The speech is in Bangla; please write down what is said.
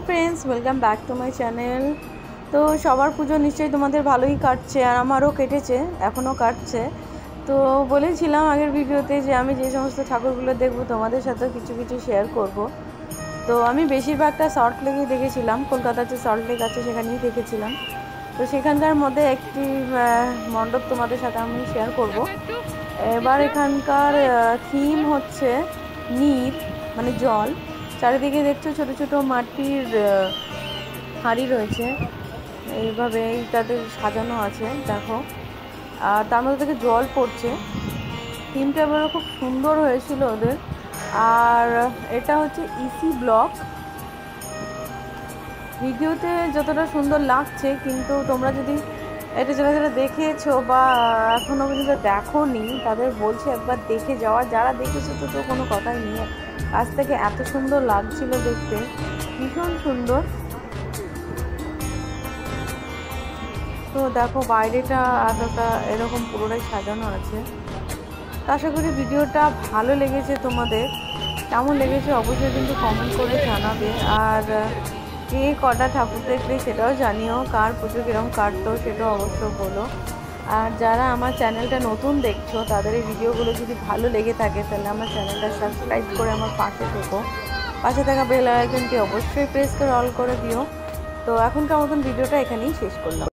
Friends welcome back to my channel. तो सबार पुजो निश्चय तुम्हादेर भालोई काटछे और आमारो केटेछे एखोनो काटछे। तो बोलेछिलाम आगेर भिडियोते जे आमी जे समस्त ठाकुरगुलो देखबो तोमादेर साथे किछु किछु शेयर करब। तो आमी बेशिरभागटा सल्ट लेकेई देखेछिलाम, कलकाताते सल्ट लेक आछे सेखानेई देखेछिलाम। तो सेखानकार मध्ये एकटी मंडप तोमादेर साथे आमी शेयर करब। एबार एखानकार थीम होच्छे नीर माने जल। चारिदिके देखছো ছোট ছোট মাটির হাঁড়ি রয়েছে, এইভাবে তাদের সাজানো আছে দেখো, আর তার মধ্যে থেকে জল পড়ছে। থিমটা এবার খুব সুন্দর হয়েছিল ওদের। আর এটা হচ্ছে ইসি ব্লক। ভিডিওতে যতটা সুন্দর লাগছে কিন্তু তোমরা যদি এটা যারা যারা দেখেছো বা এখনও পর্যন্ত দেখোনি তাদের বলছি একবার দেখে যাওয়া। যারা দেখেছো তো কোনো কথাই নেই, কাছ থেকে এত সুন্দর লাগছিল দেখতে, ভীষণ সুন্দর। তো দেখো বাইরেটা এতটা এরকম পুরোটাই সাজানো আছে। আশা করি ভিডিওটা ভালো লেগেছে তোমাদের। কেমন লেগেছে অবশ্যই কিন্তু কমেন্ট করে জানাবে। আর কে কটা ঠাকুর দেখলে সেটাও জানিও, কার পুজো কীরকম কাটতো সেটাও অবশ্যই বলো। আর যারা আমার চ্যানেলটা নতুন দেখছো তাদের এই ভিডিওগুলো যদি ভালো লেগে থাকে তাহলে আমার চ্যানেলটা সাবস্ক্রাইব করে আমার পাশে থেকো। পাশে থাকা বেল আইকনটি অবশ্যই প্রেস করে অল করে দিও। তো এখনকার মতন ভিডিওটা এখানেই শেষ করলাম।